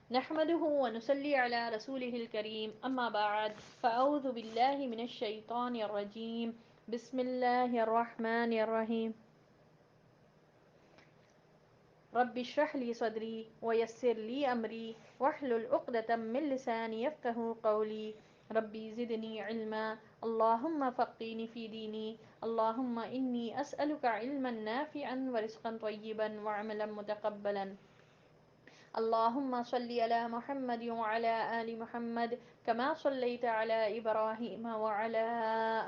نحمده ونصلي على رسوله الكريم أما بعد فأعوذ بالله من الشيطان الرجيم بسم الله الرحمن الرحيم رب اشرح لي صدري ويسر لي أمري واحلل عقدة من لساني يفقهوا قولي ربي زدني علما اللهم فقهني في ديني اللهم إني أسألك علما نافعا ورزقا طيبا وعملا متقبلا اللهم صل على محمد وعلى آل محمد كما صليت على إبراهيم وعلى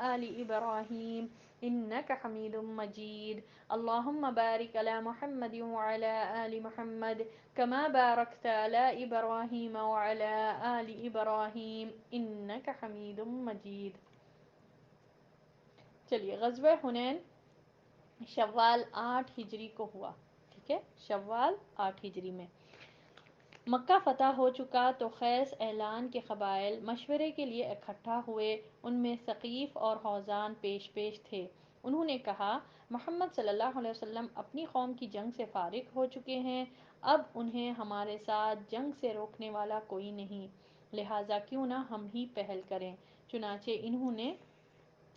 آل إبراهيم إنك حميد مجيد اللهم بارك على محمد وعلى آل محمد كما باركت على إبراهيم وعلى آل إبراهيم إنك حميد مجيد. چلیے غزوہ حنین شوال 8 ہجری کو ہوا. ٹھیک ہے، شوال 8 ہجری میں مکہ فتح ہو چکا تو خیس اعلان کے قبائل مشورے کے لیے اکٹھا ہوئے. ان میں ثقیف اور حوزان پیش تھے. انہوں نے کہا محمد صلی اللہ علیہ وسلم اپنی قوم کی جنگ سے فارغ ہو چکے ہیں، اب انہیں ہمارے ساتھ جنگ سے روکنے والا کوئی نہیں، لہٰذا کیوں نہ ہم ہی پہل کریں. چنانچہ انہوں نے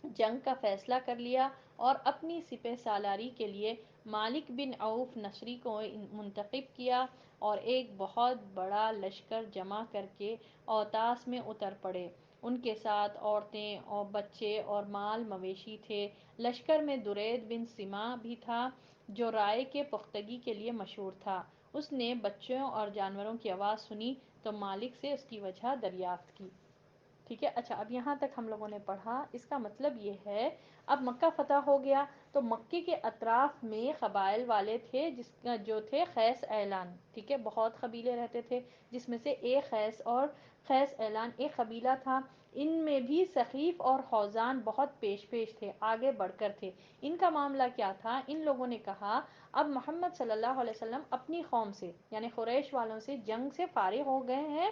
جنگ کا فیصلہ کر لیا اور اپنی سپہ سالاری کے لیے مالک بن عوف نصری کو منتخب کیا اور ایک بہت بڑا لشکر جمع کر کے اوطاس میں اتر پڑے. ان کے ساتھ عورتیں اور بچے اور مال مویشی تھے. لشکر میں درید بن سما بھی تھا جو رائے کے پختگی کے لیے مشہور تھا. اس نے بچوں اور جانوروں کی آواز سنی تو مالک سے اس کی وجہ دریافت کی. ٹھیک ہے، اچھا اب یہاں تک ہم لوگوں نے پڑھا. اس کا مطلب یہ ہے اب مکہ فتح ہو گیا تو مکے کے اطراف میں قبائل والے تھے جو تھے خیس اعلان. ٹھیک ہے، بہت قبیلے رہتے تھے جس میں سے ایک خیس اعلان ایک قبیلہ تھا. ان میں بھی ثقیف اور حوزان بہت پیش تھے، آگے بڑھ کر تھے. ان کا معاملہ کیا تھا؟ ان لوگوں نے کہا اب محمد صلی اللہ علیہ وسلم اپنی قوم سے یعنی قریش والوں سے جنگ سے فارغ ہو گئے ہیں،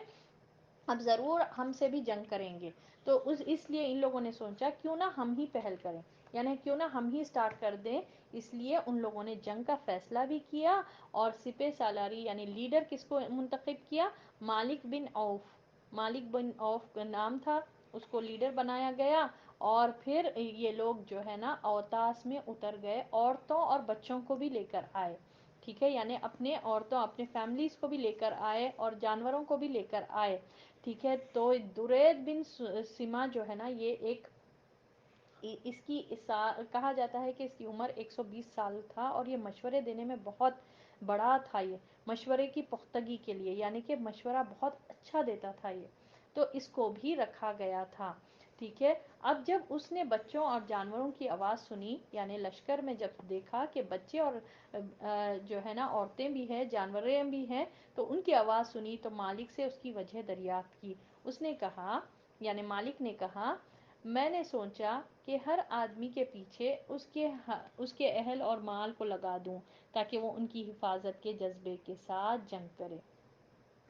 اب ضرور ہم سے بھی جنگ کریں گے. تو اس لیے ان لوگوں نے سوچا کیوں نہ ہم ہی پہل کریں، یعنی کیوں نہ ہم ہی سٹارٹ کر دیں. اس لیے ان لوگوں نے جنگ کا فیصلہ بھی کیا اور سپہ سالاری یعنی لیڈر کس کو منتخب کیا؟ مالک بن عوف. مالک بن عوف کا نام تھا، اس کو لیڈر بنایا گیا. اور پھر یہ لوگ جو ہے نا اوطاس میں اتر گئے، عورتوں اور بچوں کو بھی لے کر آئے. ٹھیک ہے، یعنی اپنے عورتوں اپنے فیملیز کو بھی لے کر آئے اور جانوروں کو بھی لے کر آئے. ٹھیک ہے، تو درید بن سما جو ہے نا یہ ایک اس کی کہا جاتا ہے کہ اس کی عمر 120 سال تھا اور یہ مشورے دینے میں بہت بڑا تھا. یہ مشورے کی پختگی کے لیے یعنی کہ مشورہ بہت اچھا دیتا تھا یہ، تو اس کو بھی رکھا گیا تھا. ٹھیک ہے، اب جب اس نے بچوں اور جانوروں کی آواز سنی یعنی لشکر میں جب دیکھا کہ بچے اور جو ہے نا عورتیں بھی ہیں جانوریں بھی ہیں تو ان کی آواز سنی تو مالک سے اس کی وجہ دریافت کی. اس نے کہا یعنی مالک نے کہا میں نے سوچا کہ ہر آدمی کے پیچھے اس کے اہل اور مال کو لگا دوں تاکہ وہ ان کی حفاظت کے جذبے کے ساتھ جنگ کرے.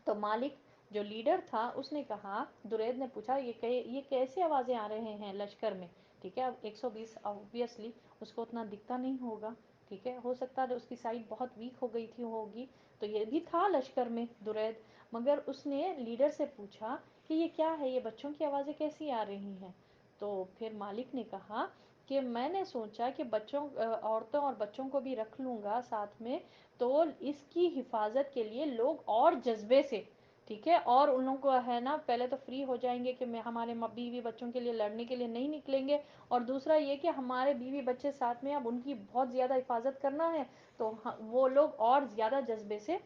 تو مالک جو لیڈر تھا اس نے کہا، درید نے پوچھا یہ کیسے آوازیں آ رہے ہیں لشکر میں؟ ٹھیک ہے، اب 120 آبویسلی اس کو اتنا دکھتا نہیں ہوگا. ٹھیک ہے، ہو سکتا ہے اس کی سائٹ بہت ویک ہو گئی تھی ہوگی، تو یہ بھی تھا لشکر میں درید. مگر اس نے لیڈر سے پوچھا کہ یہ کیا ہے، یہ بچوں کی آوازیں کیسی آ رہی ہیں؟ تو پھر مالک نے کہا کہ میں نے سوچا کہ عورتوں اور بچوں کو بھی رکھ لوں گا ساتھ میں تو اس کی حفاظت کے لیے لوگ اور جذبے سے، ٹھیک ہے، اور ان لوگوں کو ہے نا پہلے تو فری ہو جائیں گے کہ ہمارے بیوی بچوں کے لیے لڑنے کے لیے نہیں نکلیں گے، اور دوسرا یہ کہ ہمارے بیوی بچے ساتھ میں اب ان کی بہت زیادہ حفاظت کرنا ہے تو وہ لوگ اور زیادہ جذبے سے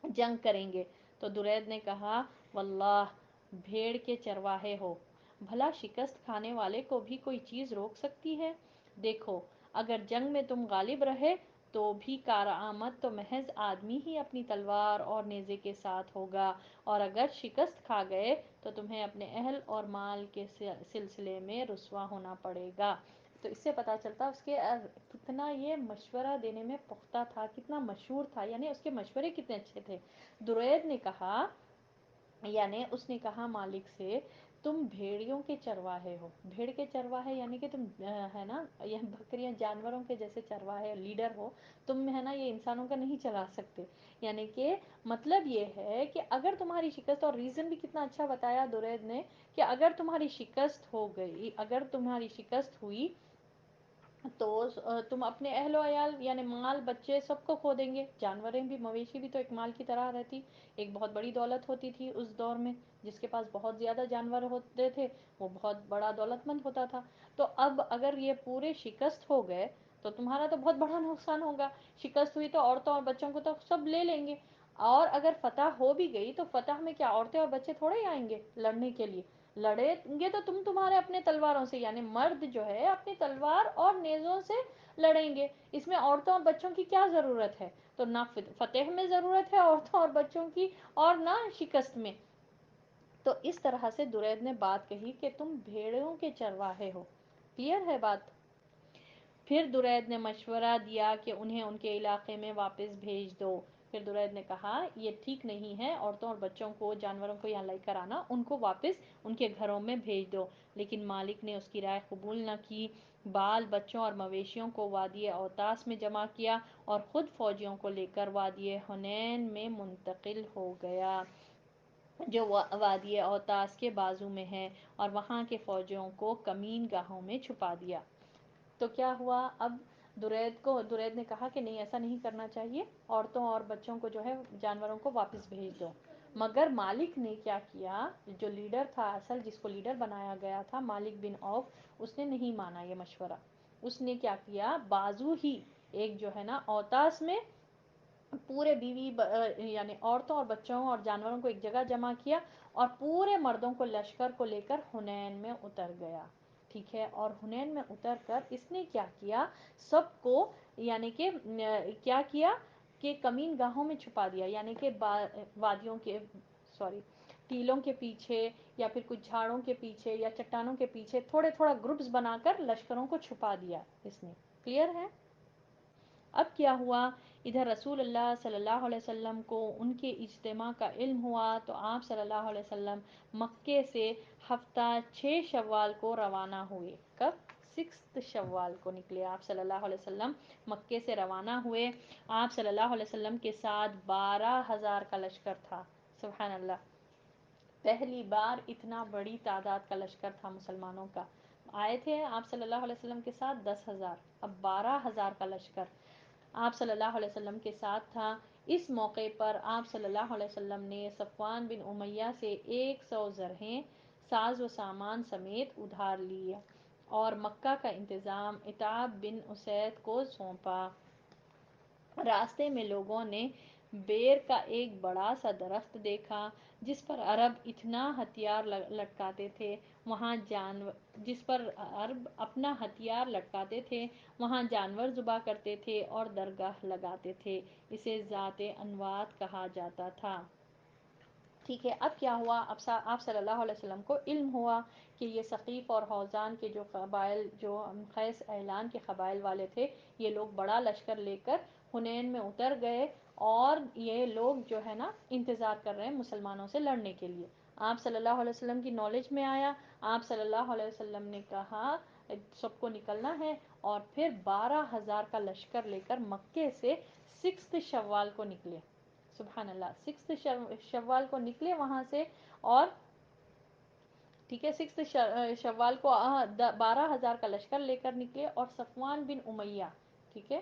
جنگ کریں گے. تو درید نے کہا واللہ بھیڑ کے چرواہے ہو، بھلا شکست کھانے والے کو بھی کوئی چیز روک سکتی ہے؟ دیکھو اگر جنگ میں تم غالب رہے تو بھی کارآمد تو محض آدمی ہی اپنی تلوار اور نیزے کے ساتھ ہوگا، اور اگر شکست کھا گئے تو تمہیں اپنے اہل اور مال کے سلسلے میں رسوا ہونا پڑے گا. تو اس سے پتہ چلتا اس کے کتنا یہ مشورہ دینے میں پختہ تھا، کتنا مشہور تھا، یعنی اس کے مشورے کتنے اچھے تھے. درید نے کہا یعنی اس نے کہا مالک سے تم بھیڑیوں کے چرواہے ہو. بھیڑ کے چرواہے یعنی کہ تم ہے نا یہ بکریاں جانوروں کے جیسے چرواہے لیڈر ہو. تم ہے نا یہ انسانوں کا نہیں چلا سکتے. یعنی کہ مطلب یہ ہے کہ اگر تمہاری شکست، اور ریزن بھی کتنا اچھا بتایا درید نے، کہ اگر تمہاری شکست ہو گئی، اگر تمہاری شکست ہوئی تو تم اپنے اہل و عیال یعنی مال بچے سب کو کھو دیں گے. جانوریں بھی، مویشی بھی تو ایک مال کی طرح رہتی، ایک بہت بڑی دولت ہوتی تھی اس دور میں. جس کے پاس بہت زیادہ جانور ہوتے تھے وہ بہت بڑا دولت مند ہوتا تھا. تو اب اگر یہ پورے شکست ہو گئے تو تمہارا تو بہت بڑا نقصان ہوگا. شکست ہوئی تو عورتوں اور بچوں کو تو سب لے لیں گے. اور اگر فتح ہو بھی گئی تو فتح میں کیا عورتیں اور بچے تھوڑے ہی آئیں گے لڑنے کے لیے؟ لڑیں گے تو تمہارے اپنے تلواروں سے، یعنی مرد جو ہے اپنی تلوار اور نیزوں سے لڑیں گے. اس میں عورتوں اور بچوں کی کیا ضرورت ہے؟ تو نہ فتح میں ضرورت ہے عورتوں اور بچوں کی، اور نہ شکست میں. تو اس طرح سے درید نے بات کہی کہ تم بھیڑوں کے چرواہے ہو. کلیئر ہے بات؟ پھر درید نے مشورہ دیا کہ انہیں ان کے علاقے میں واپس بھیج دو. پھر درید نے کہا یہ ٹھیک نہیں ہے عورتوں اور بچوں کو، جانوروں کو یہاں لے کر آنا، ان کو واپس ان کے گھروں میں بھیج دو. لیکن مالک نے اس کی رائے قبول نہ کی. بال بچوں اور مویشیوں کو وادی اوتاس میں جمع کیا اور خود فوجیوں کو لے کر وادی حنین میں منتقل ہو گیا جو وادی اوتاس کے بازو میں ہے، اور وہاں کے فوجیوں کو کمین گاہوں میں چھپا دیا. تو کیا ہوا اب؟ درید نے کہا کہ نہیں، ایسا نہیں کرنا چاہیے، عورتوں اور بچوں کو جو ہے جانوروں کو واپس بھیج دو. مگر مالک نے کیا کیا؟ جو لیڈر تھا اصل، جس کو لیڈر بنایا گیا تھا، مالک بن عوف، اس نے نہیں مانا یہ مشورہ. اس نے کیا کیا؟ بازو ہی ایک جو ہے نا اوتاس میں پورے بیوی یعنی عورتوں اور بچوں اور جانوروں کو ایک جگہ جمع کیا اور پورے مردوں کو لشکر کو لے کر حنین میں اتر گیا. ٹھیک ہے؟ اور حنین میں اتر کر اس نے کیا کیا؟ سب کو یعنی کہ کیا کیا کہ کمین گاہوں میں چھپا دیا، یعنی کہ وادیوں کے ٹیلوں کے پیچھے یا پھر کچھ جھاڑوں کے پیچھے یا چٹانوں کے پیچھے تھوڑے تھوڑا گروپس بنا کر لشکروں کو چھپا دیا اس نے. کلیئر ہے؟ اب کیا ہوا؟ ادھر رسول اللہ صلی اللہ علیہ وسلم کو ان کے اجتماع کا علم ہوا تو آپ صلی اللہ علیہ وسلم مکے سے ہفتہ 6 شوال کو روانہ ہوئے. کب؟ 6 شوال کو نکلے آپ صلی اللہ علیہ وسلم، مکے سے روانہ ہوئے. آپ صلی اللہ علیہ وسلم کے ساتھ 12,000 کا لشکر تھا. سبحان اللہ، پہلی بار اتنا بڑی تعداد کا لشکر تھا مسلمانوں کا. آئے تھے آپ صلی اللہ علیہ وسلم کے ساتھ 10,000، اب 12,000 کا لشکر آپ صلی اللہ علیہ وسلم کے ساتھ تھا. اس موقع پر آپ صلی اللہ علیہ وسلم نے صفوان بن امیہ سے 100 زرہیں ساز و سامان سمیت ادھار لیا اور مکہ کا انتظام عتاب بن اسید کو سونپا. راستے میں لوگوں نے بیر کا ایک بڑا سا درخت دیکھا جس پر عرب اتنا ہتھیار لٹکاتے تھے، جس پر عرب اپنا ہتھیار لٹکاتے تھے، وہاں جانور ذبح کرتے تھے اور درگاہ لگاتے تھے. اسے ذات انوات کہا جاتا تھا. ٹھیک ہے؟ اب کیا ہوا؟ اب آپ صلی اللہ علیہ وسلم کو علم ہوا کہ یہ ثقیف اور حوزان کے جو قبائل، جو خیس اعلان کے قبائل والے تھے، یہ لوگ بڑا لشکر لے کر حنین میں اتر گئے اور یہ لوگ جو ہے نا انتظار کر رہے ہیں مسلمانوں سے لڑنے کے لیے. آپ صلی اللہ علیہ وسلم کی نالج میں آیا. آپ صلی اللہ علیہ وسلم نے کہا سب کو نکلنا ہے، اور پھر 12,000 کا لشکر لے کر مکے سے 6 شوال کو نکلے. سبحان اللہ، 6 شوال کو نکلے وہاں سے. اور ٹھیک ہے، 6 شوال کو 12,000 کا لشکر لے کر نکلے. اور صفوان بن امیہ، ٹھیک ہے،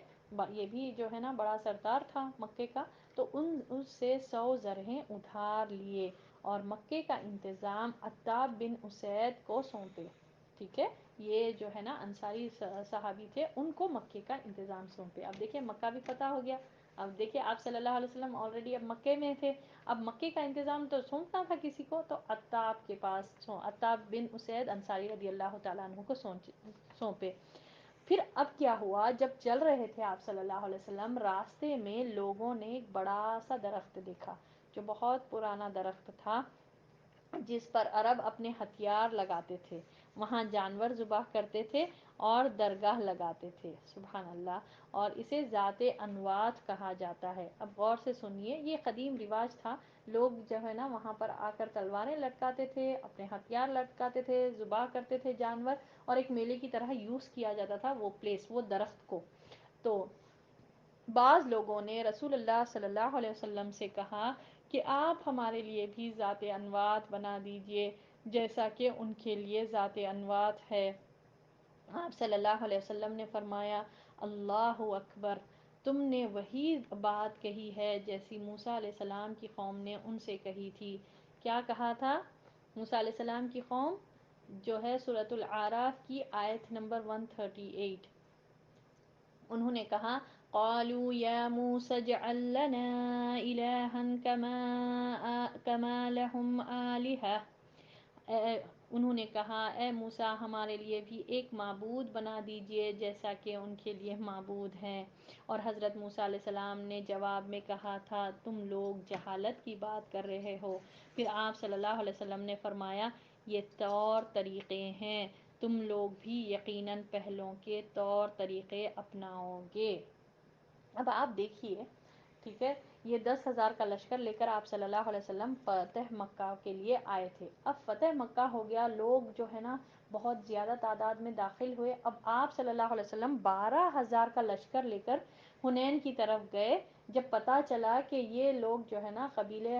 یہ بھی جو ہے نا بڑا سردار تھا مکے کا، تو اس سے 100 زرہیں ادھار لیے اور مکے کا انتظام عتاب بن اسید کو سونپے. ٹھیک ہے، یہ جو ہے نا انصاری صحابی تھے، ان کو مکے کا انتظام سونپے. اب دیکھیں مکہ بھی فتح ہو گیا. اب دیکھیں آپ صلی اللہ علیہ وسلم آلریڈی اب مکے میں تھے، اب مکے کا انتظام تو سونپنا تھا کسی کو، تو عتاب کے پاس عتاب بن اسید انصاری رضی اللہ تعالیٰ عنہ کو سونپے. پھر اب کیا ہوا؟ جب چل رہے تھے آپ صلی اللہ علیہ وسلم، راستے میں لوگوں نے ایک بڑا سا درخت دیکھا جو بہت پرانا درخت تھا جس پر عرب اپنے ہتھیار لگاتے تھے. وہاں جانور ذبح کرتے تھے اور درگاہ لگاتے تھے، سبحان اللہ، اور اسے ذات انوات کہا جاتا ہے۔ اب غور سے سنیے، یہ قدیم رواج تھا، لوگ جو ہے نا وہاں پر آ کر تلواریں لٹکاتے تھے، اپنے ہتھیار لٹکاتے تھے، ذبح کرتے تھے جانور، اور ایک میلے کی طرح یوز کیا جاتا تھا وہ پلیس، وہ درخت کو۔ تو بعض لوگوں نے رسول اللہ صلی اللہ علیہ وسلم سے کہا کہ آپ ہمارے لیے بھی ذات انوات بنا دیجئے جیسا کہ ان کے لیے ذات انوات ہے۔ آپ صلی اللہ علیہ وسلم نے فرمایا، اللہ اکبر، تم نے وہی بات کہی ہے جیسی موسیٰ علیہ السلام کی قوم نے ان سے کہی تھی۔ کیا کہا تھا موسیٰ علیہ السلام کی قوم؟ جو ہے سورۃ الاعراف کی آیت نمبر 138، انہوں نے کہا، قالوا یا موسیٰ اجعل لنا الہا کما لہم آلہہ، انہوں نے کہا اے موسیٰ ہمارے لیے بھی ایک معبود بنا دیجئے جیسا کہ ان کے لیے معبود ہیں۔ اور حضرت موسیٰ علیہ السلام نے جواب میں کہا تھا، تم لوگ جہالت کی بات کر رہے ہو۔ پھر آپ صلی اللہ علیہ وسلم نے فرمایا، یہ طور طریقے ہیں، تم لوگ بھی یقیناً پہلوں کے طور طریقے اپناؤ گے۔ اب آپ دیکھیے، ٹھیک ہے، یہ 10,000 کا لشکر لے کر آپ صلی اللہ علیہ وسلم فتح مکہ کے لیے آئے تھے۔ اب فتح مکہ ہو گیا، لوگ جو ہے نا بہت زیادہ تعداد میں داخل ہوئے۔ اب آپ صلی اللہ علیہ وسلم 12,000 کا لشکر لے کر حنین کی طرف گئے۔ جب پتا چلا کہ یہ لوگ جو ہے نا قبیلے،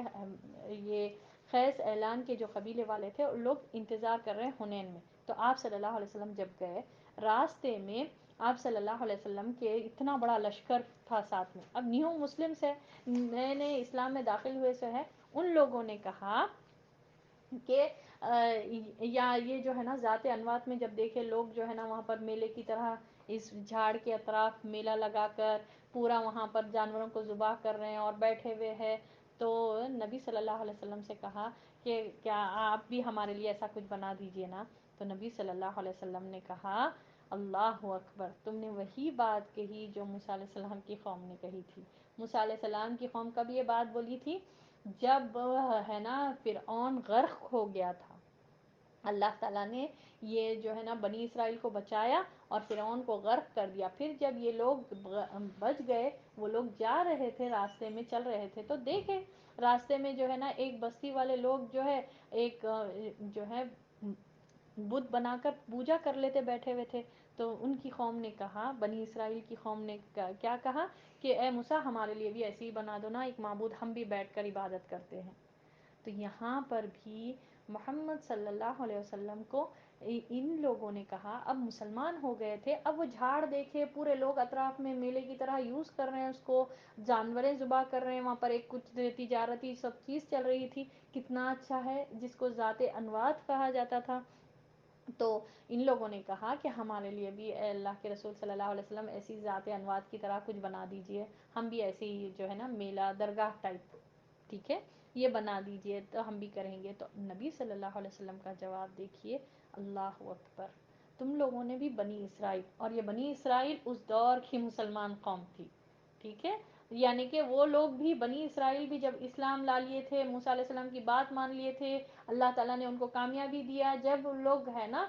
یہ خیس اعلان کے جو قبیلے والے تھے، لوگ انتظار کر رہے ہیں حنین میں، تو آپ صلی اللہ علیہ وسلم جب گئے، راستے میں آپ صلی اللہ علیہ وسلم کے اتنا بڑا لشکر تھا ساتھ میں، اب نیو مسلمس ہے، نئے نئے اسلام میں داخل ہوئے سے ہے، ان لوگوں نے کہا کہ یا یہ جو ہے نا ذات انوات میں جب دیکھے لوگ جو ہے نا وہاں پر میلے کی طرح اس جھاڑ کے اطراف میلہ لگا کر پورا وہاں پر جانوروں کو ذبح کر رہے ہیں اور بیٹھے ہوئے ہیں، تو نبی صلی اللہ علیہ وسلم سے کہا کہ کیا آپ بھی ہمارے لیے ایسا کچھ بنا دیجئے نا؟ تو نبی صلی اللہ علیہ وسلم نے کہا، اللہ اکبر، تم نے وہی بات کہی جو موسیٰ علیہ السلام کی قوم نے کہی تھی۔ موسیٰ علیہ السلام کی قوم کب یہ بات بولی تھی؟ جب ہے نا فرعون غرق ہو گیا تھا، اللہ تعالیٰ نے یہ جو ہے نا بنی اسرائیل کو بچایا اور فرعون کو غرق کر دیا۔ پھر جب یہ لوگ بچ گئے، وہ لوگ جا رہے تھے، راستے میں چل رہے تھے، تو دیکھے راستے میں جو ہے نا ایک بستی والے لوگ جو ہے ایک جو ہے بت بنا کر پوجا کر لیتے بیٹھے ہوئے تھے، تو ان کی قوم نے کہا، بنی اسرائیل کی قوم نے کیا کہا کہ اے موسیٰ ہمارے لیے بھی ایسے ہی بنا دو نا ایک معبود، ہم بھی بیٹھ کر عبادت کرتے ہیں۔ تو یہاں پر بھی محمد صلی اللہ علیہ وسلم کو ان لوگوں نے کہا، اب مسلمان ہو گئے تھے، اب وہ جھاڑ دیکھے پورے لوگ اطراف میں میلے کی طرح یوز کر رہے ہیں اس کو، جانوریں ذبح کر رہے ہیں، وہاں پر ایک کچھ تجارتی سب چیز چل رہی تھی، کتنا اچھا ہے، جس کو ذات انوات کہا جاتا تھا۔ تو ان لوگوں نے کہا کہ ہمارے لیے بھی اے اللہ کے رسول صلی اللہ علیہ وسلم ایسی ذات انوات کی طرح کچھ بنا دیجئے، ہم بھی ایسے ہی جو ہے نا میلہ درگاہ ٹائپ، ٹھیک ہے، یہ بنا دیجئے تو ہم بھی کریں گے۔ تو نبی صلی اللہ علیہ وسلم کا جواب دیکھیے، اللہ اکبر، تم لوگوں نے بھی بنی اسرائیل، اور یہ بنی اسرائیل اس دور کی مسلمان قوم تھی، ٹھیک ہے، یعنی کہ وہ لوگ بھی، بنی اسرائیل بھی جب اسلام لا لیے تھے، موسیٰ علیہ السلام کی بات مان لیے تھے، اللہ تعالیٰ نے ان کو کامیابی دیا، جب لوگ ہے نا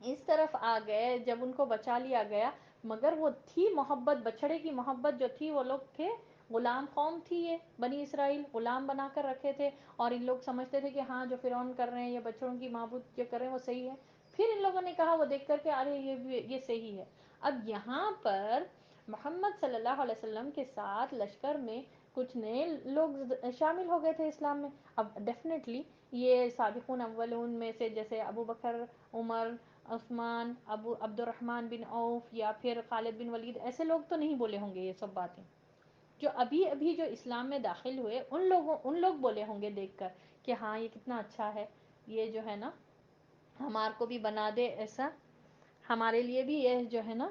اس طرف آ گئے، جب ان کو بچا لیا گیا، مگر وہ تھی محبت، بچڑے کی محبت جو تھی، وہ لوگ تھے غلام قوم تھی، یہ بنی اسرائیل غلام بنا کر رکھے تھے، اور ان لوگ سمجھتے تھے کہ ہاں جو فرعون کر رہے ہیں، یہ بچڑوں کی معبود جو کر رہے ہیں وہ صحیح ہے۔ پھر ان لوگوں نے کہا وہ دیکھ کر کے، ارے یہ صحیح ہے۔ اب یہاں پر محمد صلی اللہ علیہ وسلم کے ساتھ لشکر میں کچھ نئے لوگ شامل ہو گئے تھے اسلام میں۔ اب ڈیفینیٹلی یہ سابقون اولون میں سے جیسے ابو بکر، عمر، عثمان، عبد الرحمن بن عوف یا پھر خالد بن ولید، ایسے لوگ تو نہیں بولے ہوں گے یہ سب باتیں، جو ابھی ابھی جو اسلام میں داخل ہوئے ان لوگ بولے ہوں گے دیکھ کر کہ ہاں یہ کتنا اچھا ہے، یہ جو ہے نا ہمارے کو بھی بنا دے ایسا، ہمارے لیے بھی یہ جو ہے نا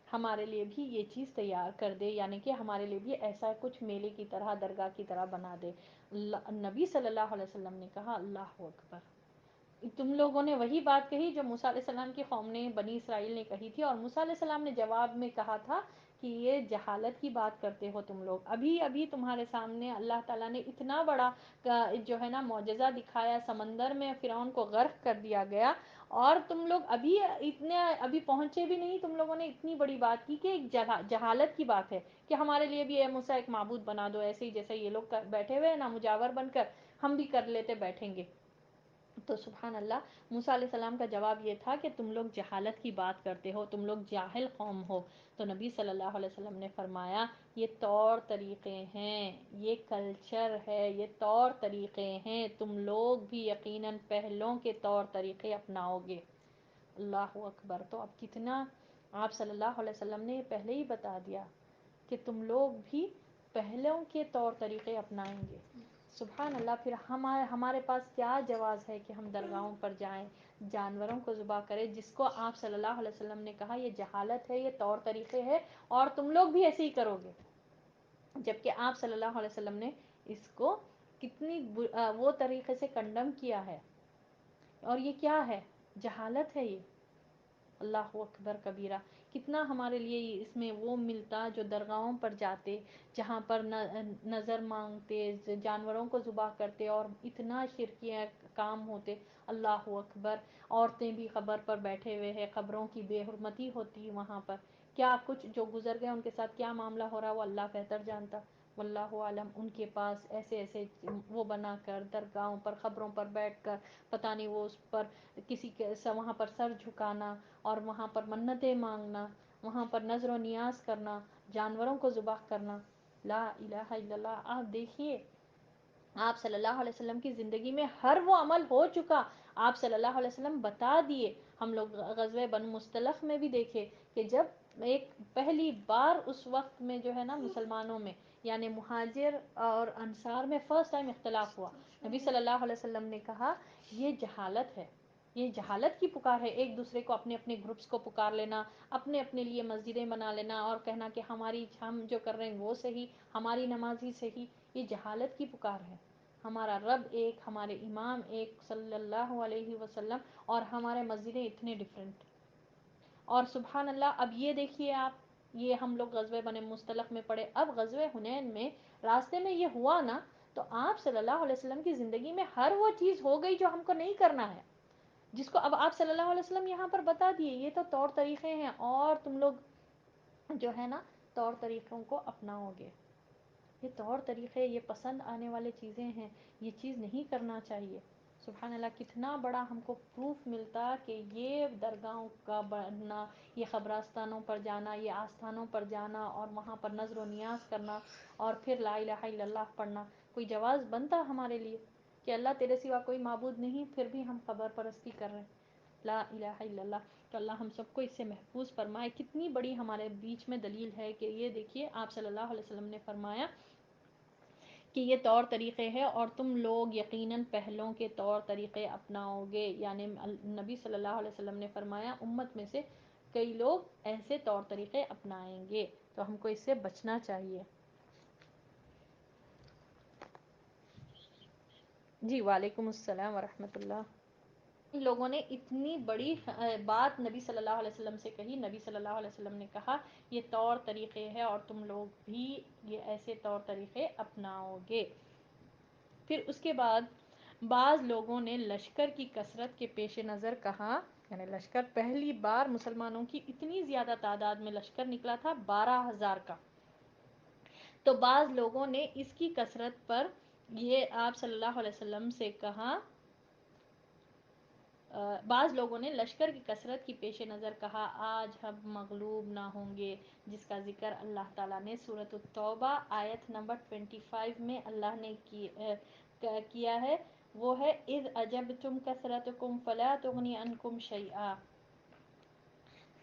ہمارے لیے بھی یہ چیز تیار کر دے، یعنی کہ ہمارے لیے بھی ایسا کچھ میلے کی طرح، درگاہ کی طرح بنا دے۔ نبی صلی اللہ علیہ وسلم نے کہا، اللہ اکبر، تم لوگوں نے وہی بات کہی جو موسیٰ علیہ السلام کی قوم نے، بنی اسرائیل نے کہی تھی، اور موسیٰ علیہ السلام نے جواب میں کہا تھا کہ یہ جہالت کی بات کرتے ہو تم لوگ. ابھی ابھی تمہارے سامنے اللہ تعالیٰ نے اتنا بڑا جو ہے نا معجزہ دکھایا، سمندر میں فرعون کو غرق کر دیا گیا، اور تم لوگ ابھی پہنچے بھی نہیں، تم لوگوں نے اتنی بڑی بات کی کہ ایک جہالت کی بات ہے کہ ہمارے لیے بھی اے موسیٰ ایک معبود بنا دو، ایسے ہی جیسے یہ لوگ بیٹھے ہوئے ہیں نا مجاور بن کر، ہم بھی کر لیتے بیٹھیں گے. تو سبحان اللہ، موسیٰ علیہ السلام کا جواب یہ تھا کہ تم لوگ جہالت کی بات کرتے ہو، تم لوگ جاہل قوم ہو. تو نبی صلی اللہ علیہ وسلم نے فرمایا یہ طور طریقے ہیں، یہ کلچر ہے، یہ طور طریقے ہیں، تم لوگ بھی یقیناً پہلوں کے طور طریقے اپناؤ گے. اللہ اکبر. تو اب کتنا آپ صلی اللہ علیہ وسلم نے یہ پہلے ہی بتا دیا کہ تم لوگ بھی پہلوں کے طور طریقے اپنائیں گے. سبحان اللہ. پھر ہمارے پاس کیا جواز ہے کہ ہم درگاہوں پر جائیں، جانوروں کو ذبح کریں، جس کو آپ صلی اللہ علیہ وسلم نے کہا یہ جہالت ہے، یہ طور طریقے ہے، اور تم لوگ بھی ایسے ہی کرو گے. جبکہ آپ صلی اللہ علیہ وسلم نے اس کو کتنی وہ طریقے سے کنڈم کیا ہے. اور یہ کیا ہے؟ جہالت ہے یہ. اللہ اکبر کبیرہ. کتنا ہمارے لیے اس میں وہ ملتا جو درگاہوں پر جاتے، جہاں پر نظر مانگتے، جانوروں کو ذبح کرتے، اور اتنا شرکیہ کام ہوتے. اللہ اکبر. عورتیں بھی قبر پر بیٹھے ہوئے ہیں، قبروں کی بے حرمتی ہوتی وہاں پر. کیا کچھ جو گزر گئے ان کے ساتھ کیا معاملہ ہو رہا وہ اللہ بہتر جانتا. واللہ عالم. ان کے پاس ایسے ایسے وہ بنا کر درگاہوں پر، قبروں پر بیٹھ کر پتہ نہیں وہ اس پر کسی کے وہاں پر سر جھکانا، اور وہاں پر منتیں مانگنا، وہاں پر نظر و نیاز کرنا، جانوروں کو ذبح کرنا. لا الہ الا اللہ. آپ دیکھیے آپ صلی اللہ علیہ وسلم کی زندگی میں ہر وہ عمل ہو چکا، آپ صلی اللہ علیہ وسلم بتا دیے. ہم لوگ غزوہ بنو مصطلق میں بھی دیکھے کہ جب ایک پہلی بار اس وقت میں جو ہے نا مسلمانوں میں، یعنی مہاجر اور انصار میں فرسٹ ٹائم اختلاف ہوا، نبی صلی اللہ علیہ وسلم نے کہا یہ جہالت ہے، یہ جہالت کی پکار ہے. ایک دوسرے کو اپنے اپنے گروپس کو پکار لینا، اپنے اپنے لیے مسجدیں بنا لینا، اور کہنا کہ ہم جو کر رہے ہیں وہ صحیح، ہماری نماز ہی صحیح. یہ جہالت کی پکار ہے. ہمارا رب ایک، ہمارے امام ایک صلی اللہ علیہ وسلم، اور ہمارے مسجدیں اتنے ڈیفرنٹ. اور سبحان اللہ. اب یہ دیکھیے آپ، یہ ہم لوگ غزوہ بنو مصطلق میں پڑے، اب غزوہ حنین میں راستے میں یہ ہوا نا، تو آپ صلی اللہ علیہ وسلم کی زندگی میں ہر وہ چیز ہو گئی جو ہم کو نہیں کرنا ہے، جس کو اب آپ صلی اللہ علیہ وسلم یہاں پر بتا دیے یہ تو طور طریقے ہیں، اور تم لوگ جو ہے نا طور طریقوں کو اپناؤ گے. یہ طور طریقے، یہ پسند آنے والے چیزیں ہیں، یہ چیز نہیں کرنا چاہیے. سبحان اللہ. کتنا بڑا ہم کو پروف ملتا کہ یہ درگاہوں کا بننا، یہ قبرستانوں پر جانا، یہ آستانوں پر جانا، اور وہاں پر نظر و نیاز کرنا، اور پھر لا الہ الا اللہ پڑھنا، کوئی جواز بنتا ہمارے لیے کہ اللہ تیرے سوا کوئی معبود نہیں، پھر بھی ہم قبر پرستی کر رہے ہیں. لا الہ الا اللہ. تو اللہ ہم سب کو اس سے محفوظ فرمائے. کتنی بڑی ہمارے بیچ میں دلیل ہے کہ یہ دیکھیے آپ صلی اللہ علیہ وسلم نے فرمایا کہ یہ طور طریقے ہیں، اور تم لوگ یقیناً پہلوں کے طور طریقے اپناؤ گے. یعنی نبی صلی اللہ علیہ وسلم نے فرمایا امت میں سے کئی لوگ ایسے طور طریقے اپنائیں گے، تو ہم کو اس سے بچنا چاہیے. جی وعلیکم السلام ورحمۃ اللہ. ان لوگوں نے اتنی بڑی بات نبی صلی اللہ علیہ وسلم سے کہی. نبی صلی اللہ علیہ وسلم نے کہا یہ طور طریقے ہیں، اور تم لوگ بھی یہ ایسے طور طریقے اپناؤ گے. پھر اس کے بعد بعض لوگوں نے لشکر کی کثرت کے پیش نظر کہا، یعنی لشکر پہلی بار مسلمانوں کی اتنی زیادہ تعداد میں لشکر نکلا تھا 12,000 کا. تو بعض لوگوں نے اس کی کثرت پر یہ آپ صلی اللہ علیہ وسلم سے کہا، بعض لوگوں نے لشکر کی کثرت کی پیش نظر کہا آج ہم مغلوب نہ ہوں گے، جس کا ذکر اللہ تعالیٰ نے سورۃ التوبہ آیت نمبر 25 میں اللہ نے کیا ہے. وہ ہے اذ اجبتم کثرتکم فلا تغنی عنکم شیئا.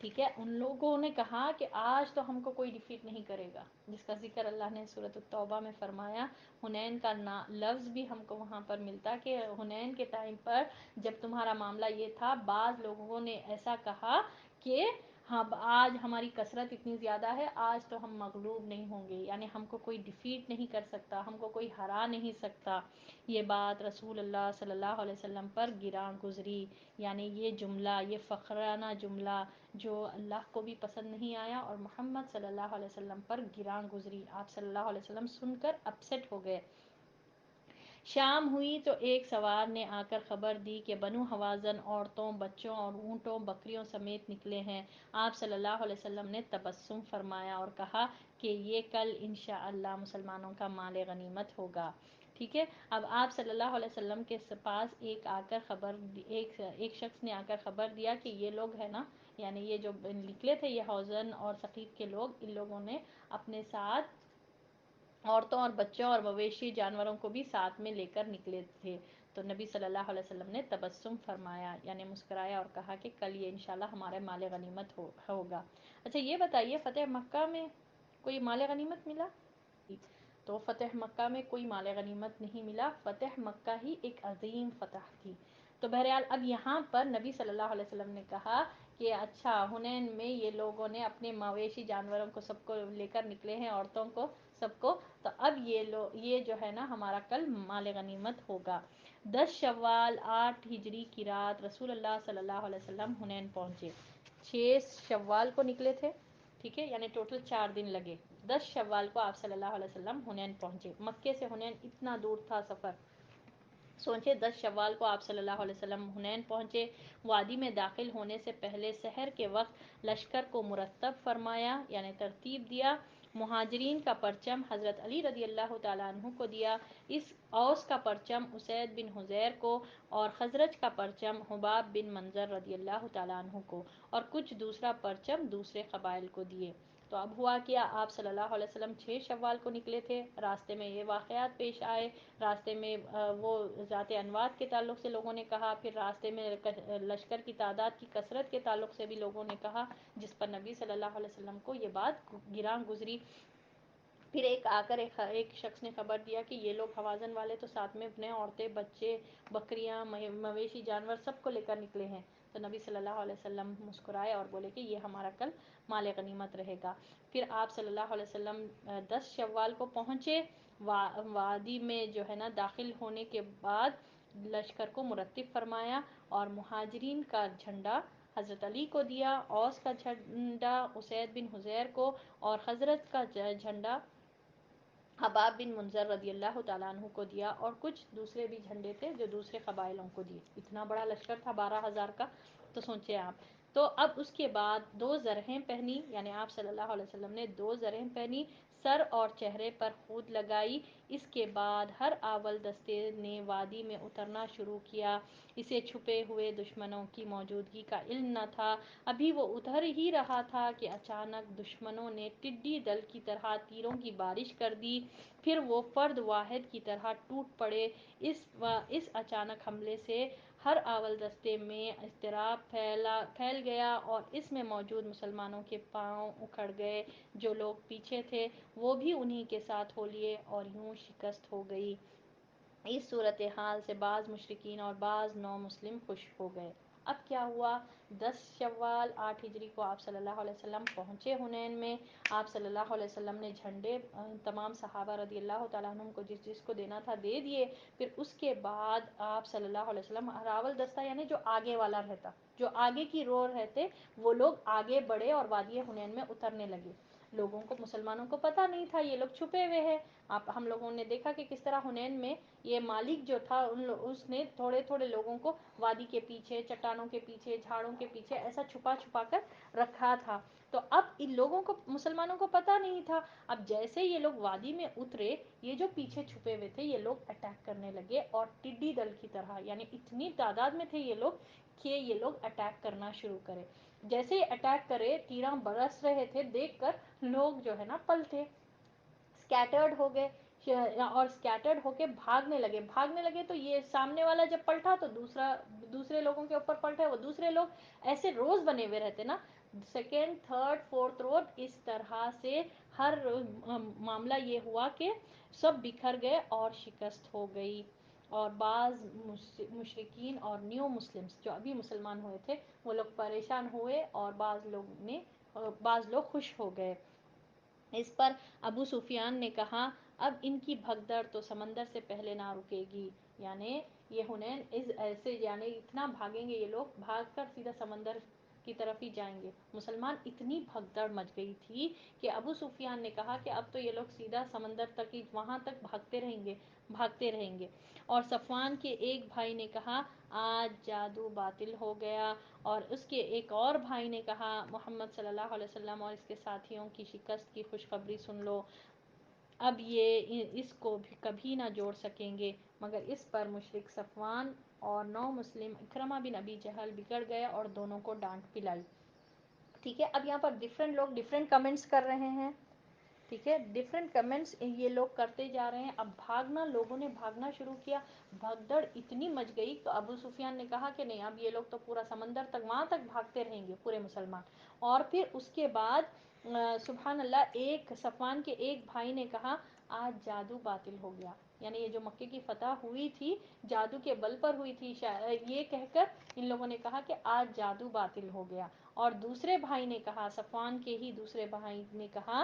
ٹھیک ہے، ان لوگوں نے کہا کہ آج تو ہم کو کوئی ڈیفیٹ نہیں کرے گا، جس کا ذکر اللہ نے سورۃ التوبہ میں فرمایا. حنین کا لفظ بھی ہم کو وہاں پر ملتا کہ حنین کے ٹائم پر جب تمہارا معاملہ یہ تھا، بعض لوگوں نے ایسا کہا کہ ہاں آج ہماری کثرت اتنی زیادہ ہے، آج تو ہم مغلوب نہیں ہوں گے، یعنی ہم کو کوئی ڈیفیٹ نہیں کر سکتا، ہم کو کوئی ہرا نہیں سکتا. یہ بات رسول اللہ صلی اللہ علیہ وسلم پر گراں گزری. یعنی یہ جملہ، یہ فخرانہ جملہ جو اللہ کو بھی پسند نہیں آیا اور محمد صلی اللہ علیہ وسلم پر گراں گزری۔ آپ صلی اللہ علیہ وسلم سن کر اپسیٹ ہو گئے۔ شام ہوئی تو ایک سوار نے آ کر خبر دی کہ بنو حوازن عورتوں، بچوں اور اونٹوں بکریوں سمیت نکلے ہیں۔ آپ صلی اللہ علیہ وسلم نے تبسم فرمایا اور کہا کہ یہ کل انشاءاللہ مسلمانوں کا مال غنیمت ہوگا۔ ٹھیک ہے، اب آپ صلی اللہ علیہ وسلم کے پاس ایک شخص نے آ کر خبر دیا کہ یہ لوگ ہے نا، یعنی یہ جو نکلے تھے یہ حوزن اور ثقیف کے لوگ، ان لوگوں نے اپنے ساتھ عورتوں اور بچوں اور مویشی جانوروں کو بھی ساتھ میں لے کر نکلے تھے۔ تو نبی صلی اللہ علیہ وسلم نے تبسم فرمایا، یعنی مسکرایا اور کہا کہ کل یہ انشاءاللہ ہمارے مال غنیمت ہوگا۔ اچھا یہ بتائیے، فتح مکہ میں کوئی مال غنیمت ملا؟ تو فتح مکہ میں کوئی مال غنیمت نہیں ملا، فتح مکہ ہی ایک عظیم فتح تھی۔ تو بہرحال اب یہاں پر نبی صلی اللہ علیہ وسلم نے کہا کہ اچھا حنین میں یہ لوگوں نے اپنے مویشی جانوروں کو سب کو لے کر نکلے ہیں، عورتوں کو سب کو، تو اب یہ جو ہے نا ہمارا کل مال غنیمت ہوگا۔ 10 شوال 8 ہجری کی رات رسول اللہ صلی اللہ علیہ وسلم حنین پہنچے۔ 6 شوال کو نکلے تھے، ٹھیک ہے، یعنی ٹوٹل 4 دن لگے۔ 10 شوال کو آپ صلی اللہ علیہ وسلم حنین پہنچے۔ مکے سے حنین اتنا دور تھا سفر، سوچے 10 شوال کو آپ صلی اللہ علیہ وسلم حنین پہنچے۔ وادی میں داخل ہونے سے پہلے سحر کے وقت لشکر کو مرتب فرمایا، یعنی ترتیب دیا۔ مہاجرین کا پرچم حضرت علی رضی اللہ تعالیٰ عنہ کو دیا، اس اوس کا پرچم اسید بن حضیر کو، اور خزرج کا پرچم حباب بن منظر رضی اللہ تعالیٰ عنہ کو، اور کچھ دوسرا پرچم دوسرے قبائل کو دیے۔ تو اب ہوا کیا، آپ صلی اللہ علیہ وسلم 6 شوال کو نکلے تھے، راستے میں یہ واقعات پیش آئے، راستے میں وہ ذات انوات کے تعلق سے لوگوں نے کہا، پھر راستے میں لشکر کی تعداد کی کثرت کے تعلق سے بھی لوگوں نے کہا، جس پر نبی صلی اللہ علیہ وسلم کو یہ بات گراں گزری۔ پھر ایک شخص نے خبر دیا کہ یہ لوگ حوازن والے تو ساتھ میں اپنے عورتیں، بچے، بکریاں، مویشی جانور سب کو لے کر نکلے ہیں۔ تو نبی صلی اللہ علیہ وسلم مسکرائے اور بولے کہ یہ ہمارا کل مال غنیمت رہے گا۔ پھر آپ صلی اللہ علیہ وسلم 10 شوال کو پہنچے۔ وادی میں جو ہے نا داخل ہونے کے بعد لشکر کو مرتب فرمایا اور مہاجرین کا جھنڈا حضرت علی کو دیا، اوس کا جھنڈا اسید بن حضیر کو، اور خزرج کا جھنڈا حباب بن منظر رضی اللہ تعالیٰ عنہ کو دیا، اور کچھ دوسرے بھی جھنڈے تھے جو دوسرے قبائلوں کو دیے۔ اتنا بڑا لشکر تھا 12,000 کا، تو سوچیں آپ۔ تو اب اس کے بعد 2 زرہیں پہنی، یعنی آپ صلی اللہ علیہ وسلم نے 2 زرہیں پہنی، سر اور چہرے پر خود لگائی۔ اس کے بعد ہر اول دستے نے وادی میں اترنا شروع کیا۔ اسے چھپے ہوئے دشمنوں کی موجودگی کا علم نہ تھا، ابھی وہ اتر ہی رہا تھا کہ اچانک دشمنوں نے ٹڈی دل کی طرح تیروں کی بارش کر دی، پھر وہ فرد واحد کی طرح ٹوٹ پڑے۔ اس اچانک حملے سے ہر اول دستے میں اضطراب پھیل گیا اور اس میں موجود مسلمانوں کے پاؤں اکھڑ گئے، جو لوگ پیچھے تھے وہ بھی انہی کے ساتھ ہو لیے اور یوں شکست ہو گئی۔ اس صورتحال سے بعض مشرکین اور بعض نو مسلم خوش ہو گئے۔ اب کیا ہوا، 10 شوال 8 ہجری کو آپ صلی اللہ علیہ وسلم پہنچے حنین میں۔ آپ صلی اللہ علیہ وسلم نے جھنڈے تمام صحابہ رضی اللہ تعالیٰ عنہ کو جس جس کو دینا تھا دے دیے۔ پھر اس کے بعد آپ صلی اللہ علیہ وسلم اراول دستہ، یعنی جو آگے والا رہتا، جو آگے کی رو رہتے، وہ لوگ آگے بڑھے اور وادی حنین میں اترنے لگے۔ لوگوں کو، مسلمانوں کو پتہ نہیں تھا یہ لوگ چھپے ہوئے ہیں۔ ہم لوگوں نے دیکھا کہ کس طرح حنین میں یہ مالک جو تھا اس نے تھوڑے تھوڑے لوگوں کو وادی کے پیچھے، چٹانوں کے پیچھے، جھاڑوں کے پیچھے ایسا چھپا چھپا کر رکھا تھا۔ تو اب ان لوگوں کو، مسلمانوں کو پتہ نہیں تھا۔ اب جیسے یہ لوگ وادی میں اترے، یہ جو پیچھے چھپے ہوئے تھے یہ لوگ اٹیک کرنے لگے، اور ٹڈی دل کی طرح، یعنی اتنی تعداد میں تھے یہ لوگ کہ یہ لوگ اٹیک کرنا شروع کرے۔ جیسے ہی اٹیک کرے، تیراں برس رہے تھے، دیکھ کر لوگ جو ہے نا پلٹے، سکیٹرڈ ہو گئے، اور سکیٹرڈ ہو کے بھاگنے لگے تو یہ سامنے والا جب پلٹا تو دوسرے لوگوں کے اوپر پلٹے، وہ دوسرے لوگ ایسے روز بنے ہوئے رہتے نا، سیکنڈ، تھرڈ، فورتھ روز، اس طرح سے ہر معاملہ یہ ہوا کہ سب بکھر گئے اور شکست ہو گئی، اور بعض مشرکین اور نیو مسلمز جو ابھی مسلمان ہوئے تھے وہ لوگ پریشان ہوئے، اور بعض لوگ خوش ہو گئے۔ اس پر ابو سفیان نے کہا اب ان کی بھگدڑ تو سمندر سے پہلے نہ رکے گی، یعنی یہ حنین ایسے، یعنی اتنا بھاگیں گے یہ لوگ، بھاگ کر سیدھا سمندر کی طرف ہی جائیں گے۔ مسلمان اتنی بھگدڑ مچ گئی تھی کہ ابو سفیان نے کہا کہ اب تو یہ لوگ سیدھا سمندر تک ہی وہاں تک بھاگتے رہیں گے۔ اور صفوان کے ایک بھائی نے کہا آج جادو باطل ہو گیا، اور اس کے ایک اور بھائی نے کہا محمد صلی اللہ علیہ وسلم اور اس کے ساتھیوں کی شکست کی خوشخبری سن لو، اب یہ اس کو بھی کبھی نہ جوڑ سکیں گے۔ مگر اس پر مشرک صفوان اور نو مسلم اکرمہ بن ابی جہل بگڑ گئے اور دونوں کو ڈانٹ پلائی۔ ٹھیک ہے، اب یہاں پر ڈفرینٹ لوگ ڈفرینٹ کمنٹس کر رہے ہیں، ٹھیک ہے، ڈفرینٹ کمنٹس یہ لوگ کرتے جا رہے ہیں۔ اب لوگوں نے بھاگنا شروع کیا، بھگدڑ اتنی مچ گئی تو ابو سفیان نے کہا کہ نہیں، اب یہ لوگ تو پورا سمندر تک وہاں تک بھاگتے رہیں گے پورے مسلمان۔ اور پھر اس کے بعد سبحان اللہ، صفوان کے ایک بھائی نے کہا آج جادو باطل ہو گیا، یعنی یہ جو مکے کی فتح ہوئی تھی جادو کے بل پر ہوئی تھی، یہ کہہ کر ان لوگوں نے کہا کہ آج جادو باطل ہو گیا۔ اور دوسرے بھائی نے کہا، صفوان کے ہی دوسرے بھائی نے کہا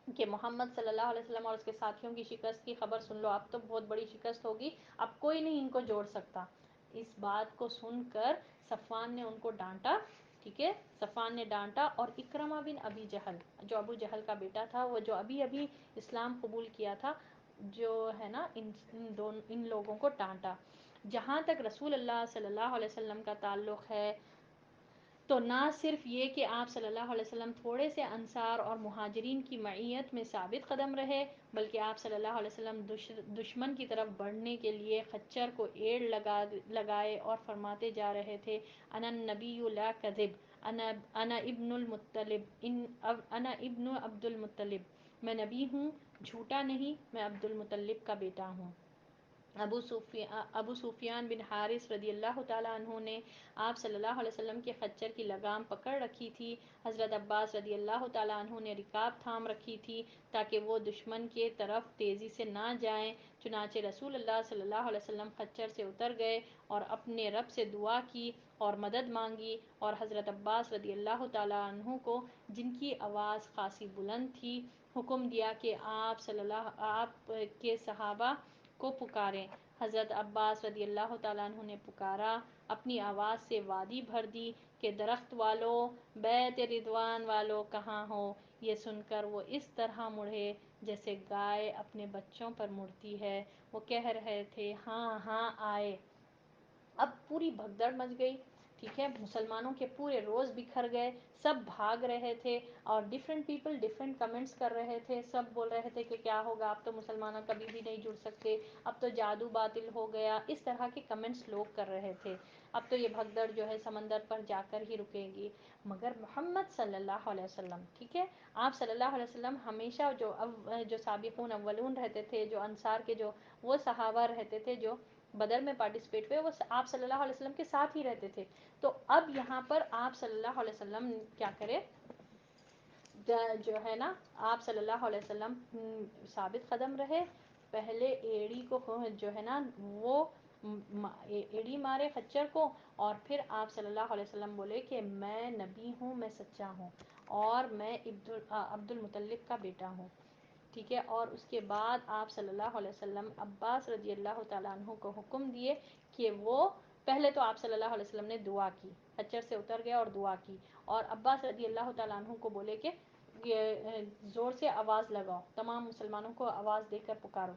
کہ محمد صلی اللہ علیہ وسلم اور اس کے ساتھیوں کی شکست کی خبر سن لو، اب تو بہت بڑی شکست ہوگی، اب کوئی نہیں ان کو جوڑ سکتا۔ اس بات کو سن کر صفوان نے ان کو ڈانٹا، ٹھیک ہے، صفوان نے ڈانٹا، اور اکرمہ بن ابی جہل جو ابو جہل کا بیٹا تھا، وہ جو ابھی اسلام قبول کیا تھا، جو ہے نا ان لوگوں کو ڈانٹا۔ جہاں تک رسول اللہ صلی اللہ علیہ وسلم کا تعلق ہے تو نہ صرف یہ کہ آپ صلی اللہ علیہ وسلم تھوڑے سے انصار اور مہاجرین کی معیت میں ثابت قدم رہے، بلکہ آپ صلی اللہ علیہ وسلم دشمن کی طرف بڑھنے کے لیے خچر کو ایڑ لگائے اور فرماتے جا رہے تھے انا النبی لا کذب، انا ابن المطلب، انا ابن عبد المطلب، میں نبی ہوں، جھوٹا نہیں، میں عبد المطلب کا بیٹا ہوں۔ ابو سفیان بن حارث رضی اللہ تعالیٰ عنہ نے آپ صلی اللہ علیہ وسلم کے خچر کی لگام پکڑ رکھی تھی، حضرت عباس رضی اللہ تعالیٰ عنہ نے رکاب تھام رکھی تھی تاکہ وہ دشمن کے طرف تیزی سے نہ جائیں۔ چنانچہ رسول اللہ صلی اللہ علیہ وسلم خچر سے اتر گئے اور اپنے رب سے دعا کی اور مدد مانگی، اور حضرت عباس رضی اللہ تعالیٰ عنہ کو، جن کی آواز خاصی بلند تھی، حکم دیا کہ آپ کے صحابہ کو پکاریں۔ حضرت عباس رضی اللہ تعالیٰ عنہ نے پکارا، اپنی آواز سے وادی بھر دی کہ درخت والو، بیت رضوان والو کہاں ہو؟ یہ سن کر وہ اس طرح مڑے جیسے گائے اپنے بچوں پر مڑتی ہے۔ وہ کہہ رہے تھے ہاں ہاں آئے۔ اب پوری بھگدڑ مچ گئی، ٹھیک ہے، مسلمانوں کے پورے روز بکھر گئے، سب بھاگ رہے تھے، اور ڈفرینٹ پیپل ڈفرینٹ کمنٹس کر رہے تھے، سب بول رہے تھے کہ کیا ہوگا، اب تو مسلمان کبھی بھی نہیں جڑ سکتے، اب تو جادو باطل ہو گیا، اس طرح کے کمنٹس لوگ کر رہے تھے، اب تو یہ بھگدڑ جو ہے سمندر پر جا کر ہی رکے گی۔ مگر محمد صلی اللہ علیہ وسلم، ٹھیک ہے، آپ صلی اللہ علیہ وسلم ہمیشہ جو سابقون اولون رہتے تھے، جو انصار کے جو وہ صحابہ رہتے تھے جو بدر میں پارٹیسپیٹ ہوئے، وہ آپ صلی اللہ علیہ وسلم کے ساتھ ہی رہتے تھے۔ تو اب یہاں پر آپ صلی اللہ علیہ وسلم کیا کرے، جو ہے نا، آپ صلی اللہ علیہ وسلم ثابت قدم رہے، پہلے ایڑی کو جو ہے نا وہ ایڑی مارے خچر کو، اور پھر آپ صلی اللہ علیہ وسلم بولے کہ میں نبی ہوں، میں سچا ہوں، اور میں عبد المطلب کا بیٹا ہوں، ٹھیک ہے۔ اور اس کے بعد آپ صلی اللہ علیہ وسلم عباس رضی اللہ تعالیٰ عنہ کو حکم دیے کہ وہ پہلے تو آپ صلی اللہ علیہ وسلم نے دعا کی، خچر سے اتر گیا اور دعا کی، اور عباس رضی اللہ تعالیٰ عنہ کو بولے کہ زور سے آواز لگاؤ، تمام مسلمانوں کو آواز دے کر پکارو۔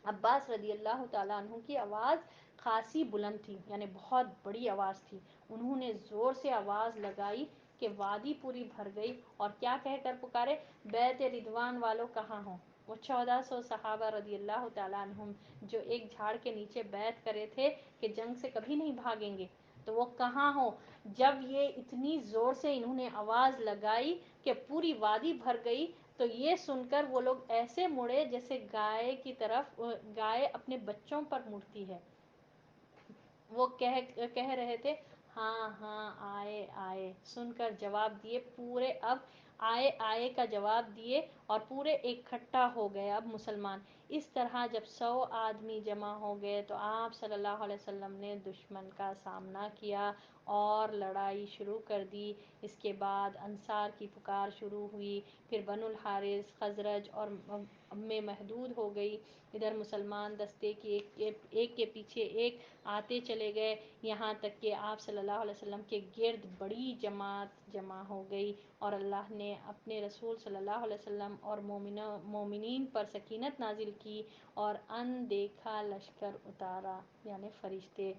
عباس رضی اللہ تعالیٰ عنہ کی آواز خاصی بلند تھی، یعنی بہت بڑی آواز تھی، انہوں نے زور سے آواز لگائی کہ وادی پوری بھر گئی، اور کیا کہہ کر پکارے، بیت رضوان والو کہاں ہو؟ وہ 1400 صحابہ رضی اللہ تعالیٰ عنہم جو ایک جھاڑ کے نیچے بیعت کرے تھے کہ جنگ سے کبھی نہیں بھاگیں گے، تو وہ کہاں ہو؟ جب یہ اتنی زور سے انہوں نے آواز لگائی کہ پوری وادی بھر گئی، تو یہ سن کر وہ لوگ ایسے مڑے جیسے گائے اپنے بچوں پر مڑتی ہے۔ وہ کہہ رہے تھے ہاں ہاں آئے آئے، سن کر جواب دیے، پورے اب آئے آئے کا جواب دیے، اور پورے اکٹھا ہو گئے اب مسلمان. اس طرح جب 100 آدمی جمع ہو گئے تو آپ صلی اللہ علیہ وسلم نے دشمن کا سامنا کیا اور لڑائی شروع کر دی. اس کے بعد انصار کی پکار شروع ہوئی، پھر بنو الحارث، خزرج اور میں محدود ہو گئی. ادھر مسلمان دستے کی ایک کے پیچھے ایک آتے چلے گئے، یہاں تک کہ آپ صلی اللہ علیہ وسلم کے گرد بڑی جماعت جمع ہو گئی، اور اللہ نے اپنے رسول صلی اللہ علیہ وسلم اور مومنین پر سکینت نازل کی اور اندیکھا لشکر اتارا، یعنی فرشتے.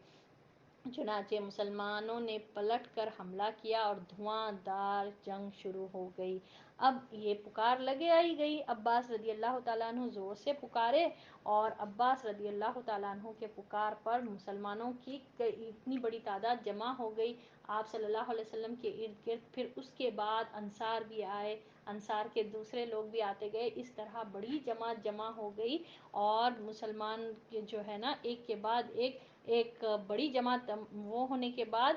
چنانچہ مسلمانوں نے پلٹ کر حملہ کیا اور دھواں دار جنگ شروع ہو گئی. اب یہ پکار لگے آئی گئی. عباس رضی اللہ تعالیٰ عنہ زور سے پکارے، اور عباس رضی اللہ تعالیٰ عنہ کے پکار پر مسلمانوں کی اتنی بڑی تعداد جمع ہو گئی آپ صلی اللہ علیہ وسلم کے ارد گرد. پھر اس کے بعد انصار بھی آئے، انصار کے دوسرے لوگ بھی آتے گئے. اس طرح بڑی جماعت جمع ہو گئی، اور مسلمان جو ہے نا ایک کے بعد ایک بڑی جماعت وہ ہونے کے بعد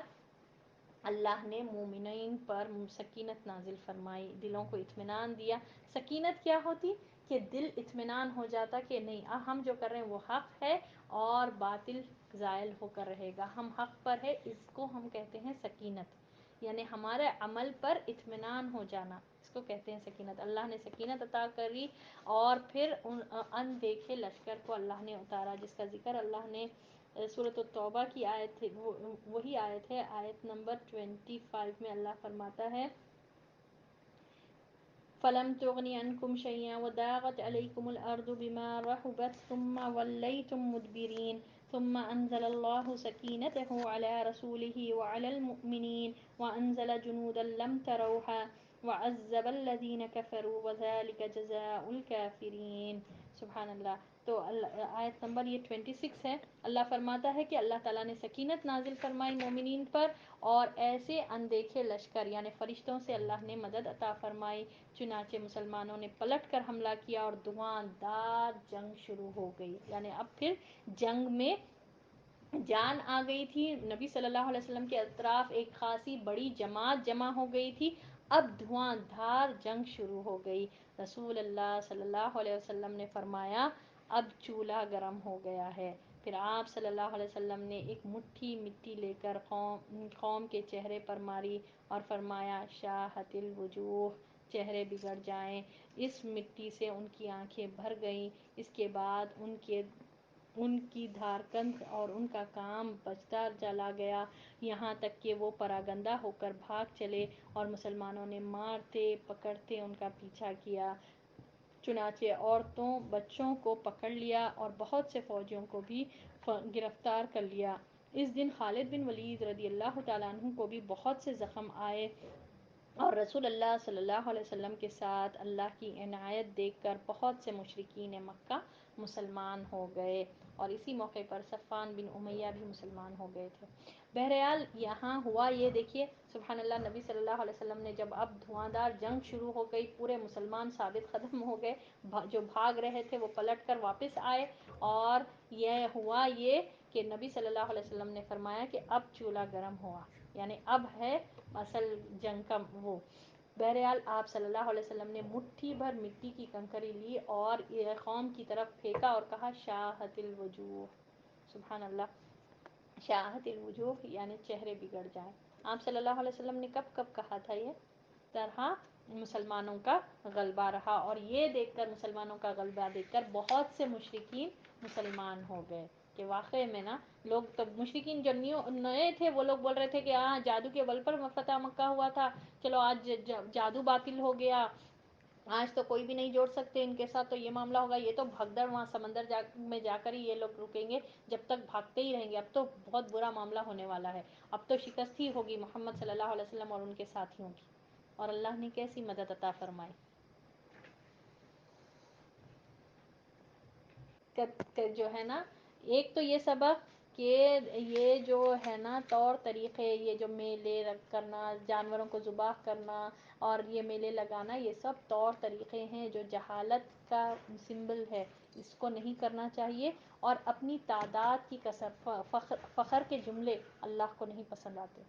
اللہ نے مومنین پر سکینت نازل فرمائی، دلوں کو اطمینان دیا. سکینت کیا ہوتی؟ کہ دل اطمینان ہو جاتا کہ نہیں ہم جو کر رہے ہیں وہ حق ہے اور باطل زائل ہو کر رہے گا، ہم حق پر ہے. اس کو ہم کہتے ہیں سکینت، یعنی ہمارے عمل پر اطمینان ہو جانا، اس کو کہتے ہیں سکینت. اللہ نے سکینت عطا کری، اور پھر ان دیکھے لشکر کو اللہ نے اتارا، جس کا ذکر اللہ نے سورۃ التوبہ کی آیت وہی آیت ہے، آیت نمبر 25 میں اللہ فرماتا ہے فَلَمْ تُغْنِ عَنْكُمْ شَيْئًا وَضَاقَتْ عَلَيْكُمُ الْأَرْضُ بِمَا رَحُبَتْ ثُمَّ وَلَّيْتُمْ مُدْبِرِينَ ثُمَّ أَنزَلَ اللَّهُ سَكِينَتَهُ عَلَى رَسُولِهِ وَعَلَى الْمُؤْمِنِينَ وَأَنزَلَ جُنُودًا لَّمْ تَرَوْهَا وَعَذَّبَ الَّذِينَ كَفَرُوا وَذَلِكَ جَزَاءُ الْكَافِرِينَ. سبحان اللہ. تو آیت نمبر یہ 26 ہے. اللہ فرماتا ہے کہ اللہ تعالیٰ نے سکینت نازل فرمائی مومنین پر، اور ایسے اندیکھے لشکر یعنی فرشتوں سے اللہ نے مدد عطا فرمائی. چنانچہ مسلمانوں نے پلٹ کر حملہ کیا اور دھواں دار جنگ شروع ہو گئی، یعنی اب پھر جنگ میں جان آ گئی تھی. نبی صلی اللہ علیہ وسلم کے اطراف ایک خاصی بڑی جماعت جمع ہو گئی تھی، اب دھواں دھار جنگ شروع ہو گئی. رسول اللہ صلی اللہ علیہ وسلم نے فرمایا اب چولہا گرم ہو گیا ہے. پھر آپ صلی اللہ علیہ وسلم نے ایک مٹھی مٹی لے کر قوم کے چہرے پر ماری اور فرمایا شاہت الوجوہ، چہرے بگڑ جائیں. اس مٹی سے ان کی آنکھیں بھر گئیں. اس کے بعد ان کی دھارکند اور ان کا کام بجتا چلا گیا، یہاں تک کہ وہ پراگندہ ہو کر بھاگ چلے، اور مسلمانوں نے مارتے پکڑتے ان کا پیچھا کیا. چنانچہ عورتوں بچوں کو پکڑ لیا اور بہت سے فوجیوں کو بھی گرفتار کر لیا. اس دن خالد بن ولید رضی اللہ تعالیٰ عنہ کو بھی بہت سے زخم آئے، اور رسول اللہ صلی اللہ علیہ وسلم کے ساتھ اللہ کی عنایت دیکھ کر بہت سے مشرکین مکہ مسلمان ہو گئے، اور اسی موقع پر صفوان بن امیہ بھی مسلمان ہو گئے تھے. بہرحال یہاں ہوا یہ دیکھیے سبحان اللہ، نبی صلی اللہ علیہ وسلم نے جب اب دھواندار جنگ شروع ہو گئی، پورے مسلمان ثابت قدم ہو گئے، جو بھاگ رہے تھے وہ پلٹ کر واپس آئے، اور یہ ہوا یہ کہ نبی صلی اللہ علیہ وسلم نے فرمایا کہ اب چولہا گرم ہوا، یعنی اب ہے اصل جنگ کا وہ. بہرحال آپ صلی اللہ علیہ وسلم نے مٹھی بھر مٹی کی کنکری لی اور قوم کی طرف پھینکا اور کہا شاہت الوجوہ. سبحان اللہ، شاہت الوجوہ یعنی چہرے بگڑ جائیں. آپ صلی اللہ علیہ وسلم نے کب کب کہا تھا یہ؟ طرح مسلمانوں کا غلبہ رہا، اور یہ دیکھ کر مسلمانوں کا غلبہ دیکھ کر بہت سے مشرکین مسلمان ہو گئے. کہ واقعی میں نا لوگ تو مشرکین جو نئے تھے وہ لوگ بول رہے تھے کہ ہاں جادو کے بل پر فتح مکہ ہوا تھا، چلو آج جادو باطل ہو گیا، آج تو کوئی بھی نہیں جوڑ سکتے ان کے ساتھ، تو یہ معاملہ ہوگا، یہ تو بھگدڑ وہاں سمندر میں جا کر ہی یہ لوگ رکیں گے، جب تک بھاگتے ہی رہیں گے، اب تو بہت برا معاملہ ہونے والا ہے، اب تو شکست ہی ہوگی محمد صلی اللہ علیہ وسلم اور ان کے ساتھیوں کی. اور اللہ نے کیسی مدد عطا فرمائی. جو ہے نا ایک تو یہ سبق کہ یہ جو ہے نا طور طریقے، یہ جو میلے کرنا، جانوروں کو ذبح کرنا اور یہ میلے لگانا، یہ سب طور طریقے ہیں جو جہالت کا سمبل ہے، اس کو نہیں کرنا چاہیے. اور اپنی تعداد کی کثرت، فخر کے جملے اللہ کو نہیں پسند آتے.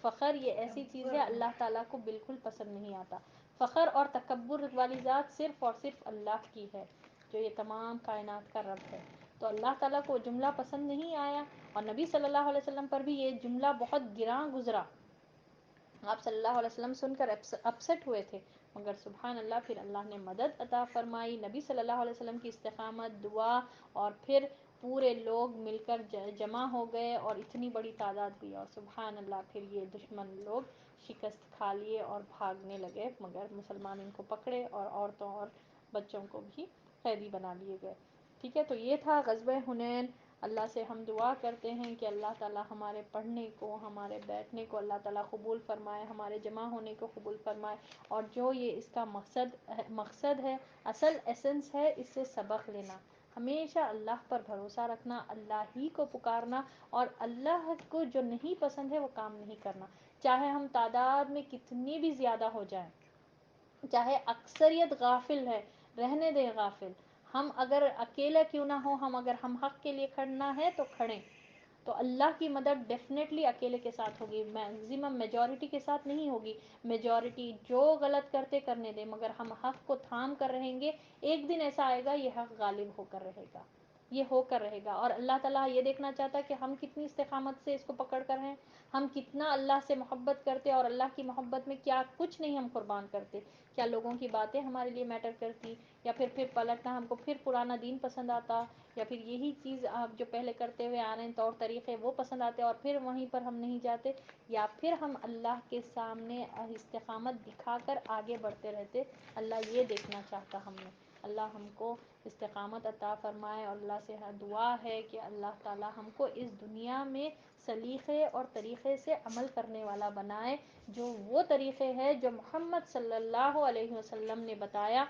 فخر یہ ایسی چیز ہے اللہ تعالیٰ کو بالکل پسند نہیں آتا. فخر اور تکبر والی ذات صرف اور صرف اللہ کی ہے، جو یہ تمام کائنات کا رب ہے۔ تو اللہ تعالیٰ کو جملہ پسند نہیں آیا، اور نبی صلی اللہ علیہ وسلم پر بھی یہ جملہ بہت گراں گزرا، آپ صلی اللہ علیہ وسلم سن کر اپسٹ ہوئے تھے، مگر سبحان اللہ پھر اللہ نے مدد عطا فرمائی، نبی صلی اللہ علیہ وسلم کی استقامت، دعا، اور پھر پورے لوگ مل کر جمع ہو گئے اور اتنی بڑی تعداد ہوئی، اور سبحان اللہ پھر یہ دشمن لوگ شکست کھا لیے اور بھاگنے لگے، مگر مسلمان ان کو پکڑے اور عورتوں اور بچوں کو بھی قیدی بنا لیے گئے۔ ٹھیک ہے، تو یہ تھا غزوہ حنین۔ اللہ سے ہم دعا کرتے ہیں کہ اللہ تعالیٰ ہمارے پڑھنے کو، ہمارے بیٹھنے کو اللہ تعالیٰ قبول فرمائے، ہمارے جمع ہونے کو قبول فرمائے، اور جو یہ اس کا مقصد ہے، اصل ایسنس ہے، اس سے سبق لینا، ہمیشہ اللہ پر بھروسہ رکھنا، اللہ ہی کو پکارنا، اور اللہ کو جو نہیں پسند ہے وہ کام نہیں کرنا، چاہے ہم تعداد میں کتنی بھی زیادہ ہو جائیں، چاہے اکثریت غافل ہے، رہنے دیں غافل، ہم اگر اکیلے کیوں نہ ہو، ہم حق کے لیے کھڑنا ہے تو کھڑیں، تو اللہ کی مدد ڈیفینیٹلی اکیلے کے ساتھ ہوگی، میکزیمم میجورٹی کے ساتھ نہیں ہوگی، میجورٹی جو غلط کرنے دیں، مگر ہم حق کو تھام کر رہیں گے، ایک دن ایسا آئے گا یہ حق غالب ہو کر رہے گا، یہ ہو کر رہے گا، اور اللہ تعالیٰ یہ دیکھنا چاہتا ہے کہ ہم کتنی استقامت سے اس کو پکڑ کر ہیں، ہم کتنا اللہ سے محبت کرتے، اور اللہ کی محبت میں کیا کچھ نہیں ہم قربان کرتے، کیا لوگوں کی باتیں ہمارے لیے میٹر کرتی، یا پھر پلٹنا، ہم کو پھر پرانا دین پسند آتا، یا پھر یہی چیز آپ جو پہلے کرتے ہوئے آ رہے ہیں طور طریقے وہ پسند آتے اور پھر وہیں پر ہم نہیں جاتے، یا پھر ہم اللہ کے سامنے استقامت دکھا کر آگے بڑھتے رہتے، اللہ یہ دیکھنا چاہتا ہم نے، اللہ ہم کو استقامت عطا فرمائے، اور اللہ سے دعا ہے کہ اللہ تعالی ہم کو اس دنیا میں سلیقے اور طریقے سے عمل کرنے والا بنائے، جو وہ طریقے ہیں جو محمد صلی اللہ علیہ وسلم نے بتایا،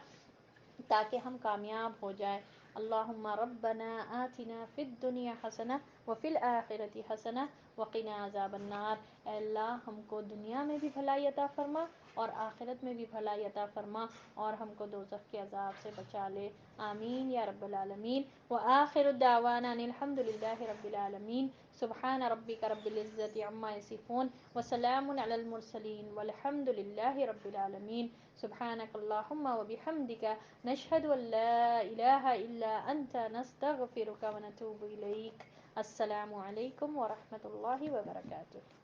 تاکہ ہم کامیاب ہو جائیں۔ اللہم ربنا آتنا فی الدنیا حسنہ وفی الآخرۃ حسنہ وقنا عذاب النار، اے اللہ ہم کو دنیا میں بھی بھلائی عطا فرما اور آخرت میں بھی بھلائی عطا فرما، اور ہم کو دوزخ کے عذاب سے بچا لے، آمین یا رب العالمین۔ وآخر دعوانا ان الحمد للہ رب العالمین، سبحان ربک رب العزۃ عما یصفون وسلام علی المرسلین والحمد للہ رب العالمین۔ سبحانک اللہم وبحمدک، نشہد ان لا الہ الا انت، نستغفرک ونتوب الیک۔ السلام علیکم ورحمۃ اللہ وبرکاتہ۔